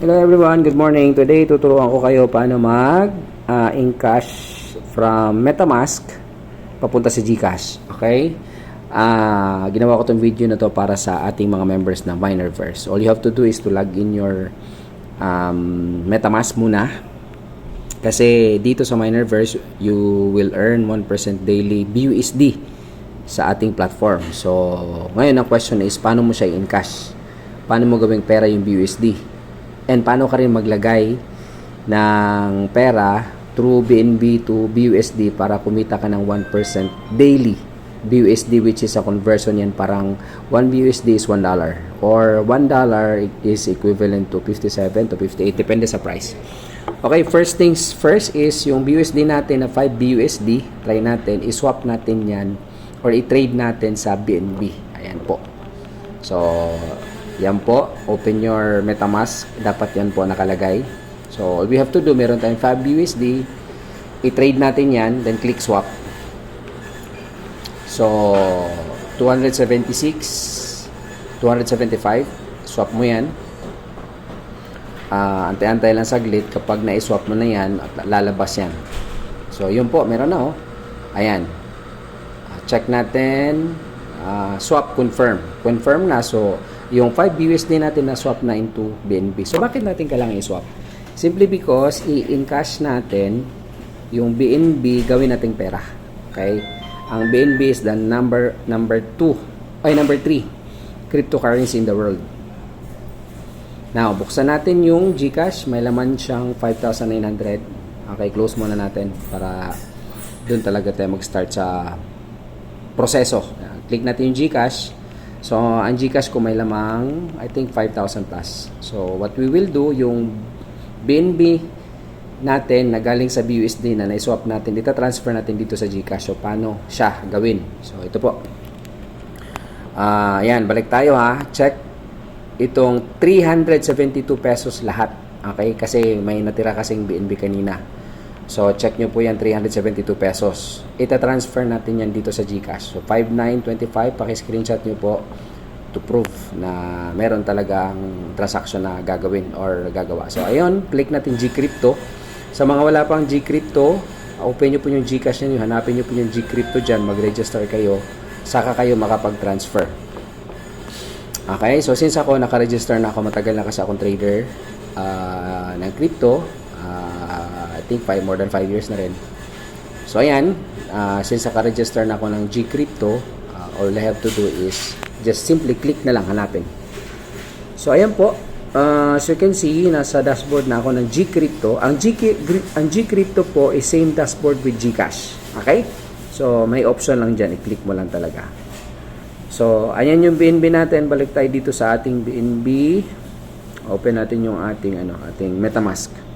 Hello everyone, good morning. Today tuturuan ko kayo paano encash from MetaMask papunta sa GCash. Okay? Ginawa ko tong video na to para sa ating mga members ng Minerverse. All you have to do is to log in your MetaMask muna. Kasi dito sa Minerverse, you will earn 1% daily BUSD sa ating platform. So, ngayon ang question is paano mo siya i-encash? Paano mo gawing pera yung BUSD? And paano ka rin maglagay ng pera through BNB to BUSD para kumita ka ng 1% daily BUSD, which is a conversion yan, parang 1 BUSD is $1 or $1 is equivalent to 57 to 58 depende sa price. Okay, first things first is yung BUSD natin na 5 BUSD, try natin, i-swap natin yan or i-trade natin sa BNB. Ayan po. So, yan po, open your MetaMask, dapat yan po nakalagay. So, all we have to do, meron tayong 5 BUSD, i-trade natin yan, then click swap. So, 276, 275, swap mo yan. Antay-antay lang saglit, kapag na-swap mo na yan, lalabas yan. So, yun po, meron na oh. Ayan. Check natin, swap confirm. Confirm na, so, yung 5 BUSD natin na swap na into BNB. So, bakit natin kailangan i-swap? Simply because, i-encash natin yung BNB, gawin nating pera. Okay? Ang BNB is the number 3 cryptocurrency in the world. Now, buksan natin yung GCash. May laman siyang 5,900. Okay, close muna natin para dun talaga tayo mag-start sa proseso. Click natin yung GCash. So, ang GCash ko may lamang, I think, 5,000 plus. So, what we will do, yung BNB natin na galing sa BUSD na na-swap natin, transfer natin dito sa GCash. So, paano siya gawin? So, ito po. Ayan, balik tayo ha. Check itong 372 pesos lahat. Okay? Kasi may natira kasing BNB kanina. So, check nyo po yan, 372 pesos. Ita-transfer natin yan dito sa GCash. So, 5925, paki-screenshot nyo po to prove na meron talagang transaction na gagawin or gagawa. So, ayun, click natin GCrypto. Sa mga wala pang GCrypto, open nyo po yung GCash nyo, hanapin nyo po yung GCrypto dyan, mag-register kayo, saka kayo makapag-transfer. Okay, so since ako, naka-register na ako, matagal na kasi akong trader ng crypto, I think more than 5 years na rin. So, ayan. Since naka-register na ako ng GCrypto, all I have to do is just simply click na lang, hanapin. So, ayan po. As you can see, nasa dashboard na ako ng GCrypto. Ang GCrypto po is same dashboard with GCash. Okay? So, may option lang dyan. I-click mo lang talaga. So, ayan yung BNB natin. Balik tayo dito sa ating BNB. Open natin yung ating MetaMask.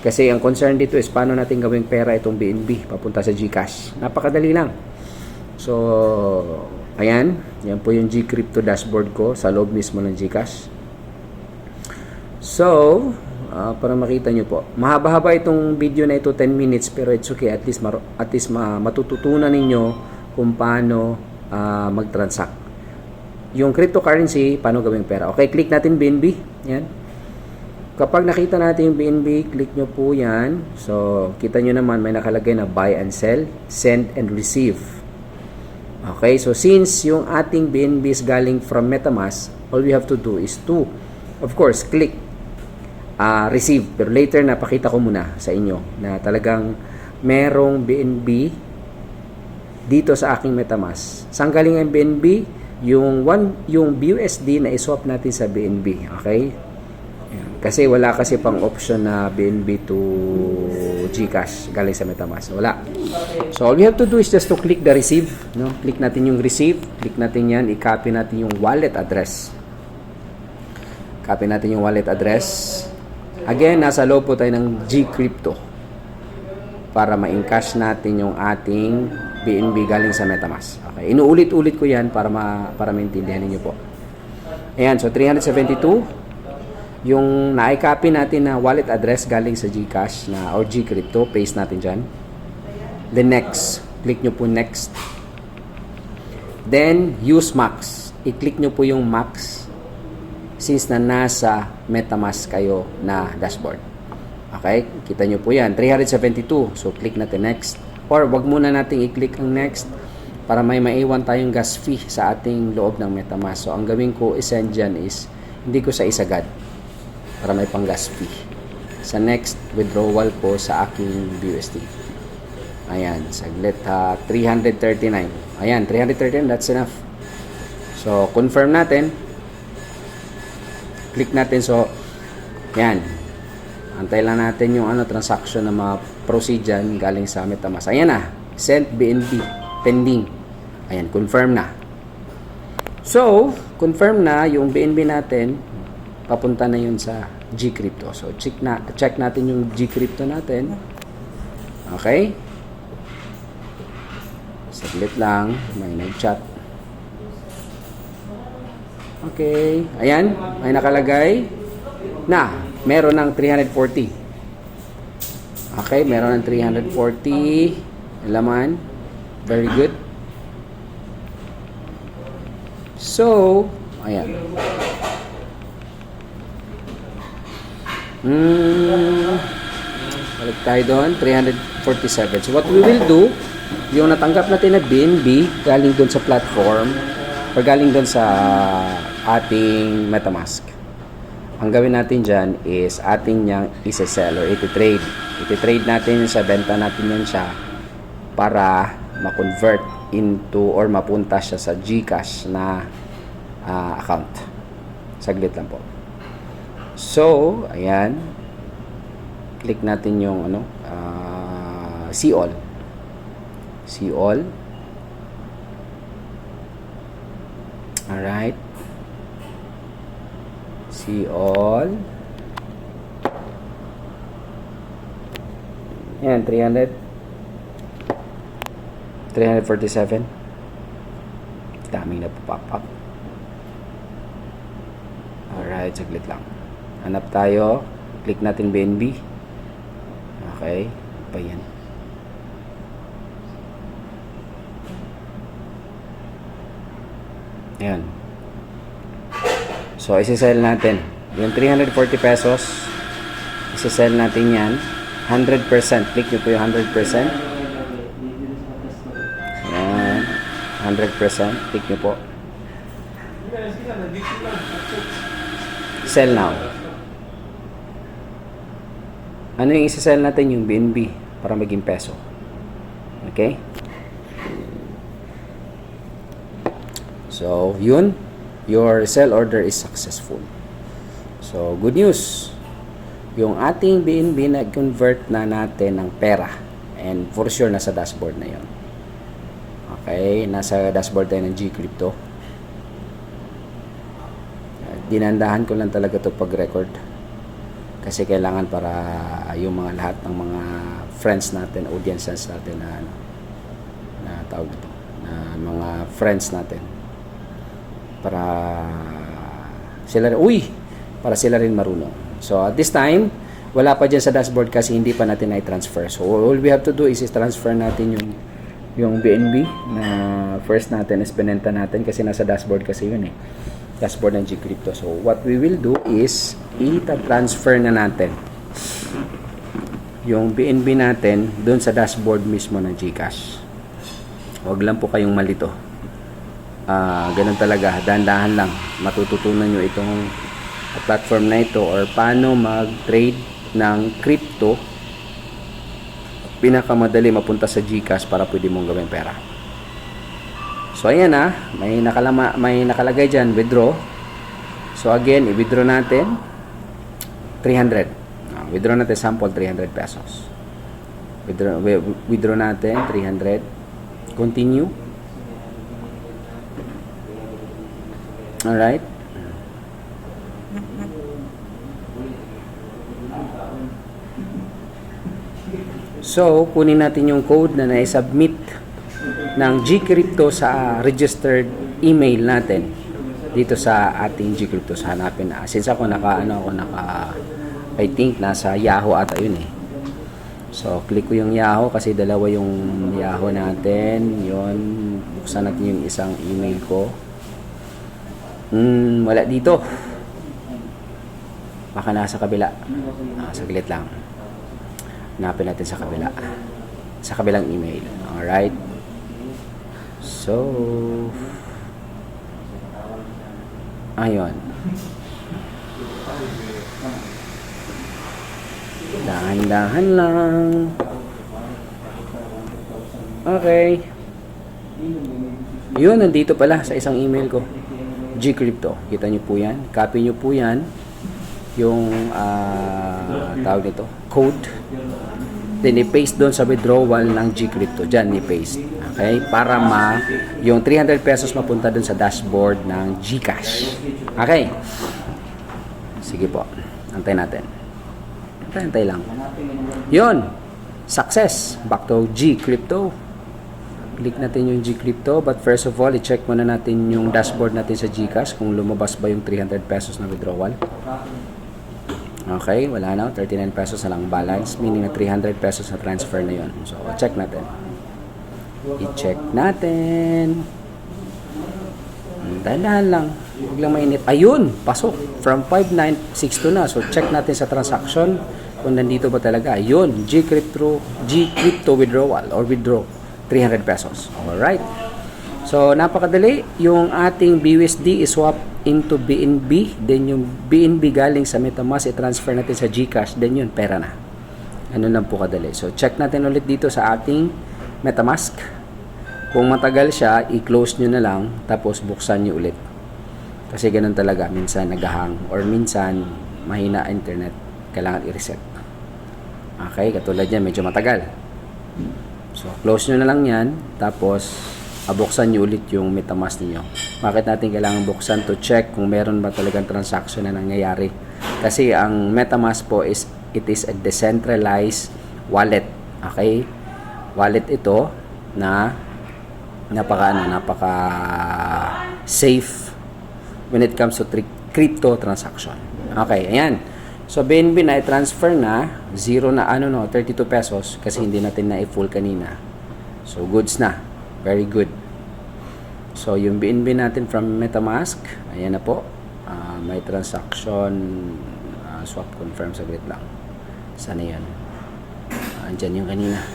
Kasi ang concern dito is paano natin gawing pera itong BNB papunta sa GCash. Napakadali lang. So, ayan. Yan po yung GCrypto dashboard ko sa loob mismo ng GCash. So, para makita nyo po. Mahaba-haba itong video na ito, 10 minutes. Pero it's okay. At least matututunan ninyo kung paano mag-transact. Yung cryptocurrency, paano gawing pera. Okay, click natin BNB. Yan. Kapag nakita natin yung BNB, click nyo po yan. So, kita nyo naman may nakalagay na buy and sell, send and receive. Okay, so since yung ating BNB is galing from MetaMask, all we have to do is to, of course, click receive. Pero later, napakita ko muna sa inyo na talagang merong BNB dito sa aking MetaMask. Saan galing ang BNB? Yung BUSD na iswap natin sa BNB. Okay? Kasi wala kasi pang option na BNB to GCash galing sa MetaMask. Wala. So, all we have to do is just to click the receive. No? Click natin yung receive. Click natin yan. I-copy natin yung wallet address. Copy natin yung wallet address. Again, nasa loob po tayo ng GCrypto para ma-encash natin yung ating BNB galing sa MetaMask. Okay. Inuulit-ulit ko yan para maintindihan niyo po. Ayan. So, 372. Yung na-copy natin na wallet address galing sa GCash or GCrypto, paste natin dyan. Then next, click nyo po next. Then use max. I-click nyo po yung max since na nasa MetaMask kayo na dashboard. Okay? Kita nyo po yan. 372. So, click natin next. Or, wag muna nating i-click ang next para may maiwan tayong gas fee sa ating loob ng MetaMask. So, ang gawin ko isend dyan is hindi ko sa isagad para may pang gas fee. Sa next withdrawal po sa aking BUSD. Ayan, saglit ha. 339. Ayan, 339. That's enough. So, confirm natin. Click natin. So, ayan. Antay lang natin yung transaction na ma-proceed dyan galing sa MetaMask. Ayan na. Sent BNB. Pending. Ayan, confirm na. So, confirm na yung BNB natin. Papunta na yun sa Gcrypto. So, check natin yung Gcrypto natin. Okay? Saglit lang. May nag-chat. Okay. Ayan. May nakalagay na meron ng 340. Okay. Meron ng 340 laman. Very good. So, ayan. Balik tayo doon. 347. So, what we will do, yung natanggap natin na BNB galing doon sa platform or galing doon sa ating MetaMask. Ang gawin natin dyan is ating niyang isa-sell or iti-trade. Iti-trade natin sa benta natin yan siya para ma-convert into or mapunta siya sa GCash na account. Saglit lang po. So, ayan. Click natin yung see all. See all. Alright. See all. Ayan, 347. Daming na pop up. Alright, saglit lang. Hanap tayo. Click natin BNB. Okay. Pa yan. Ayan. So, isi-sell natin. Yung 340 pesos, isi-sell natin yan. 100%. Click nyo po yung 100%. Ayan. 100%. Click nyo po. Sell now. Ano yung isi-sell natin? Yung BNB para maging peso. Okay? So, yun. Your sell order is successful. So, good news. Yung ating BNB nag-convert na natin ng pera. And for sure, nasa dashboard na yun. Okay? Nasa dashboard tayo ng Gcrypto. Dinandahan ko lang talaga ito pag-record. Kasi kailangan para yung mga lahat ng mga friends natin, audiences natin na tawag ito, na mga friends natin. Para sila rin marunong. So, at this time, wala pa dyan sa dashboard kasi hindi pa natin i-transfer. So, all we have to do is transfer natin yung BNB na first natin is binenta natin kasi nasa dashboard kasi yun eh. Dashboard ng Gcrypto. So, what we will do is i-transfer na natin yung BNB natin doon sa dashboard mismo ng GCash. Huwag lang po kayong malito. Ganun talaga, dahan-dahan lang matututunan nyo itong platform na ito or paano mag-trade ng crypto. Pinakamadali mapunta sa GCash para pwede mong gawin pera. So ayan may nakalagay dyan, withdraw. So again, i-withdraw natin 300. Withdraw natin sample 300 pesos. Withdraw natin 300. Continue. Alright. So, kunin natin yung code na na-submit ng Gcrypto sa registered email natin dito sa ating Gcrypto. So, hanapin na. Since ako I think nasa Yahoo ata yun eh. So, click ko yung Yahoo kasi dalawa yung Yahoo natin. Yun. Buksan natin yung isang email ko. Wala dito. Baka nasa kabila. Saglit lang. Hanapin natin sa kabila. Sa kabilang email. Alright. So, ayun. Dahan-dahan lang. Okay. Yun, nandito pala sa isang email ko. Gcrypto. Kita nyo po yan. Copy nyo po yan. Yung tawag nito, code. Then i-paste doon sa withdrawal ng Gcrypto. Diyan i-paste. Okay? Para yung 300 pesos mapunta doon sa dashboard ng GCash. Okay? Sige po. Antay natin. Antay lang. Yun. Success. Back to Gcrypto. Click natin yung Gcrypto. But first of all, i-check muna natin yung dashboard natin sa GCash kung lumabas ba yung 300 pesos na withdrawal. Okay, wala na. 39 pesos na lang balance. Meaning na 300 pesos na transfer na yun. So, check natin. I-check natin. Dahan lang. Huwag lang mainit. Ayun! Pasok. From 5962 na. So, check natin sa transaction kung nandito ba talaga. Ayun. Gcrypto withdrawal or withdraw. 300 pesos. Alright. So, napakadali. Yung ating BUSD is swap into BNB. Then, yung BNB galing sa MetaMask, i-transfer natin sa GCash. Then, yun, pera na. Ano lang po kadali. So, check natin ulit dito sa ating MetaMask. Kung matagal siya, i-close nyo na lang. Tapos, buksan nyo ulit. Kasi ganun talaga. Minsan, nag-hang. Or minsan, mahina internet. Kailangan i-reset. Okay, katulad yan. Medyo matagal. So, close nyo na lang yan. Tapos, buksan nyo ulit yung MetaMask niyo. Bakit natin kailangan buksan? To check kung meron ba talagang transaction na nangyayari. Kasi ang MetaMask po it is a decentralized wallet. Okay? Wallet ito na napaka safe when it comes to crypto transaction. Okay, ayan. So, BNB na i-transfer na, 32 pesos kasi hindi natin na i-full kanina. So, goods na. Very good. So, yung BNB natin from MetaMask, ayan na po. May transaction, swap confirm, saglit lang. Sana yan? Andyan yung kanina.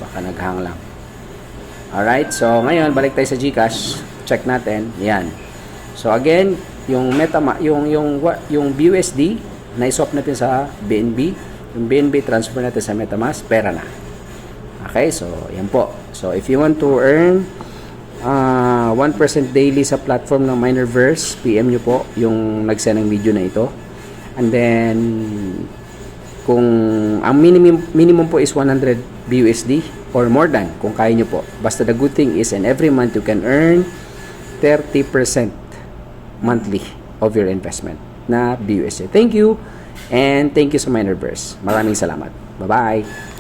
Baka naghang lang. Alright, so ngayon, balik tayo sa GCash. Check natin. Yan. So, again, yung yung BUSD, na-swap natin sa BNB. Yung BNB, transfer natin sa MetaMask, pera na. Okay, so yan po. So if you want to earn 1% daily sa platform ng Minerverse, PM nyo po yung nag-send ng video na ito. And then kung ang minimum po is 100 BUSD or more than, kung kaya nyo po. Basta the good thing is, and every month you can earn 30% monthly of your investment na BUSD. Thank you, and thank you sa Minerverse. Maraming salamat. Bye-bye.